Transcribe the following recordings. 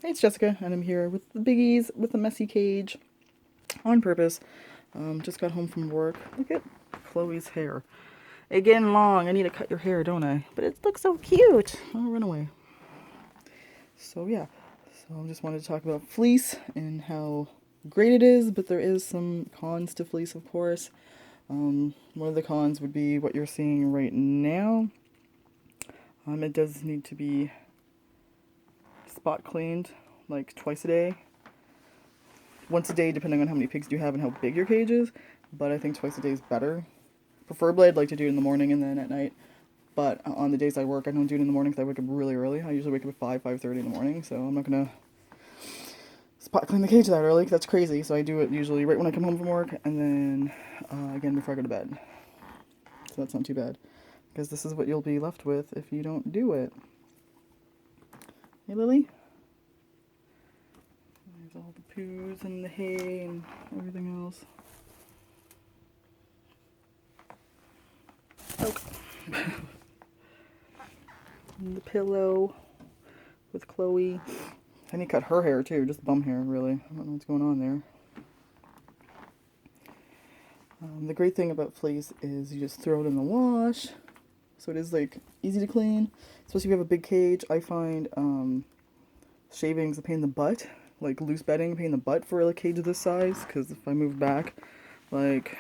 Hey, it's Jessica, and I'm here with the biggies with a messy cage on purpose. Just got home from work. Look at Chloe's hair. Again, long. I need to cut your hair, don't I? But it looks so cute. Oh, run away. So, yeah. So, I just wanted to talk about fleece and how great it is, but there is some cons to fleece, of course. One of the cons would be what you're seeing right now. It does need to be spot cleaned like twice a day, once a day, depending on how many pigs you have and how big your cage is. But I think twice a day is better. Preferably, I'd like to do it in the morning and then at night. But on the days I work, I don't do it in the morning because I wake up really early. I usually wake up at 5:30 in the morning, so I'm not gonna spot clean the cage that early. 'Cause that's crazy. So I do it usually right when I come home from work, and then again before I go to bed. So that's not too bad, because this is what you'll be left with if you don't do it. Hey, Lily. There's all the poos and the hay and everything else. Okay. And the pillow with Chloe. I need to cut her hair too, just bum hair, really. I don't know what's going on there. The great thing about fleece is you just throw it in the wash, so it is like easy to clean. Especially if you have a big cage. I find shaving's a pain in the butt, like loose bedding, a pain in the butt for a cage this size. Because if I move back, like,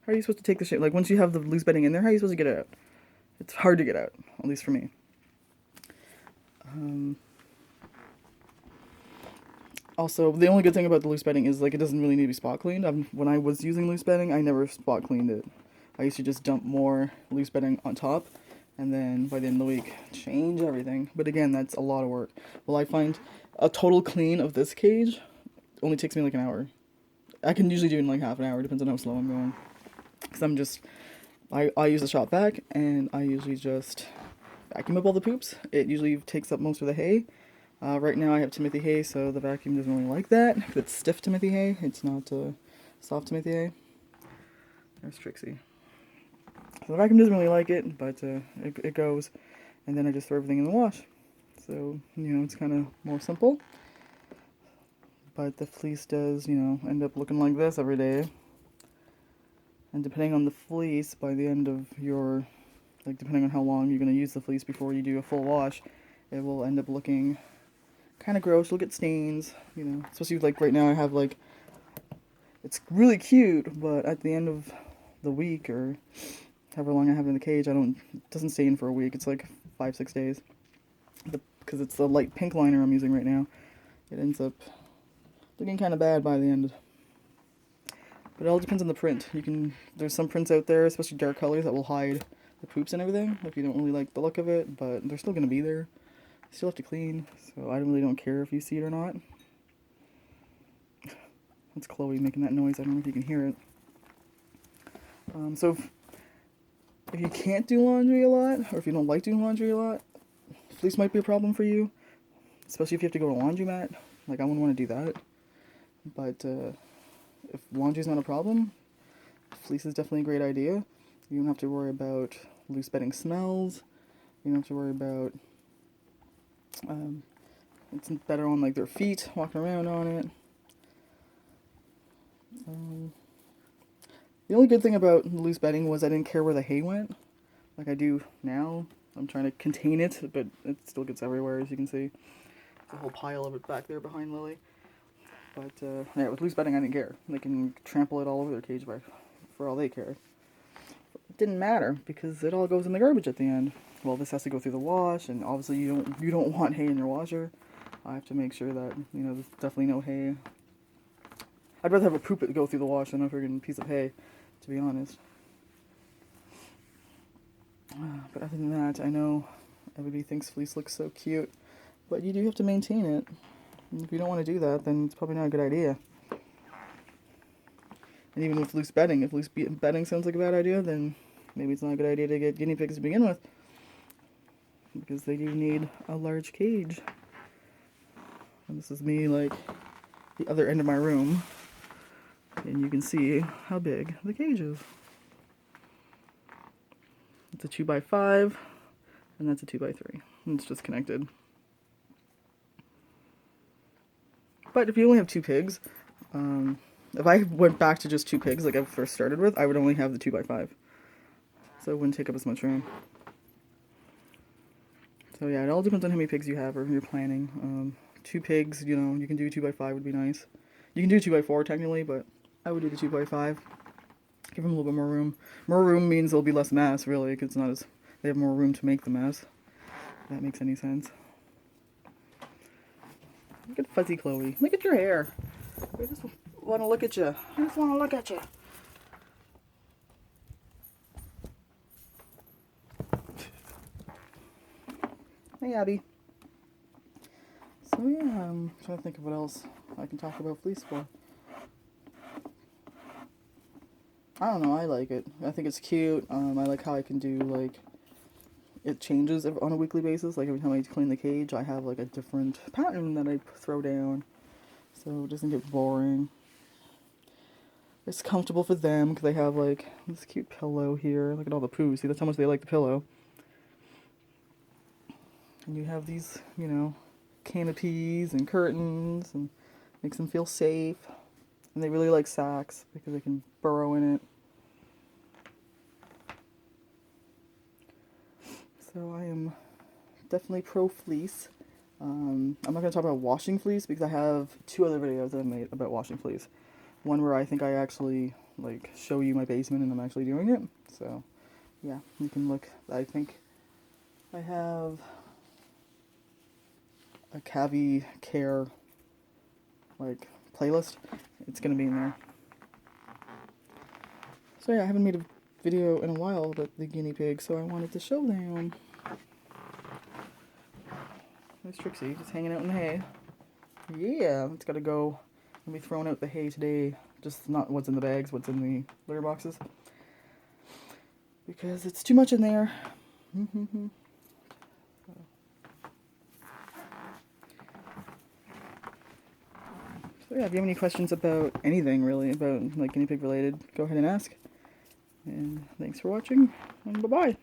how are you supposed to take the shave? Like once you have the loose bedding in there, how are you supposed to get it out? It's hard to get out, at least for me. Also, the only good thing about the loose bedding is like it doesn't really need to be spot cleaned. When I was using loose bedding, I never spot cleaned it. I used to just dump more loose bedding on top, and then by the end of the week, change everything. But again, that's a lot of work. Well, I find a total clean of this cage only takes me like an hour. I can usually do it in like half an hour, depends on how slow I'm going. Because I use the shop vac, and I usually just vacuum up all the poops. It usually takes up most of the hay. Right now I have Timothy hay, so the vacuum doesn't really like that. It's stiff Timothy hay. It's not soft Timothy hay. There's Trixie. So the vacuum doesn't really like it, but it goes. And then I just throw everything in the wash. So, it's kind of more simple. But the fleece does, end up looking like this every day. And depending on the fleece, by the end of your, like depending on how long you're going to use the fleece before you do a full wash, it will end up looking kind of gross. You'll get stains, especially like right now I have like, it's really cute, but at the end of the week or however long I have it in the cage, it doesn't stain for a week. It's like 5-6 days. Because it's the light pink liner I'm using right now, it ends up looking kind of bad by the end. But it all depends on the print. There's some prints out there, especially dark colors, that will hide the poops and everything if you don't really like the look of it, but they're still going to be there. You still have to clean, so I really don't care if you see it or not. That's Chloe making that noise. I don't know if you can hear it. So if you can't do laundry a lot, or if you don't like doing laundry a lot, fleece might be a problem for you, especially if you have to go to a laundromat. Like, I wouldn't want to do that. But if laundry's not a problem, fleece is definitely a great idea. You don't have to worry about loose bedding smells. You don't have to worry about it's better on like their feet, walking around on it. The only good thing about loose bedding was I didn't care where the hay went, like I do now. I'm trying to contain it, but it still gets everywhere, as you can see. There's a whole pile of it back there behind Lily. But yeah, with loose bedding, I didn't care. They can trample it all over their cage for all they care. It didn't matter because it all goes in the garbage at the end. Well, this has to go through the wash, and obviously you don't want hay in your washer. I have to make sure that there's definitely no hay. I'd rather have a poop go through the wash than a friggin' piece of hay, to be honest. But other than that, I know everybody thinks fleece looks so cute, but you do have to maintain it. And if you don't want to do that, then it's probably not a good idea. And even with loose bedding, if loose bedding sounds like a bad idea, then maybe it's not a good idea to get guinea pigs to begin with, because they do need a large cage. And this is me, like, the other end of my room, and you can see how big the cage is. It's a 2x5, and that's a 2x3. And it's just connected. But if you only have 2 pigs, if I went back to just 2 pigs like I first started with, I would only have the 2x5. So it wouldn't take up as much room. So yeah, it all depends on how many pigs you have or you're planning. 2 pigs, you know, you can do 2x5 would be nice. You can do 2x4 technically, but I would do the 2x5. Give them a little bit more room. More room means there'll be less mass, really, because it's not as they have more room to make the mess. If that makes any sense. Look at fuzzy Chloe. Look at your hair. I just want to look at you. I just want to look at you. Hey, Abby. So yeah, I'm trying to think of what else I can talk about Fleece for. I don't know, I like it. I think it's cute. I like how I can do, like, it changes on a weekly basis. Like, every time I clean the cage, I have, like, a different pattern that I throw down. So it doesn't get boring. It's comfortable for them because they have, like, this cute pillow here. Look at all the poo. See, that's how much they like the pillow. And you have these, you know, canopies and curtains and makes them feel safe. And they really like sacks because they can burrow in it. So I am definitely pro fleece. I'm not going to talk about washing fleece because I have 2 other videos that I made about washing fleece. One where I think I actually like show you my basement and I'm actually doing it. So yeah, you can look. I think I have a Cavy care like playlist. It's going to be in there. So yeah, I haven't made a video in a while about the guinea pig, so I wanted to show them. There's Trixie, just hanging out in the hay. Yeah, it's gotta go and be thrown out the hay today. Just not what's in the bags, what's in the litter boxes. Because it's too much in there. So yeah, if you have any questions about anything really, about like guinea pig related, go ahead and ask. And thanks for watching, and bye-bye.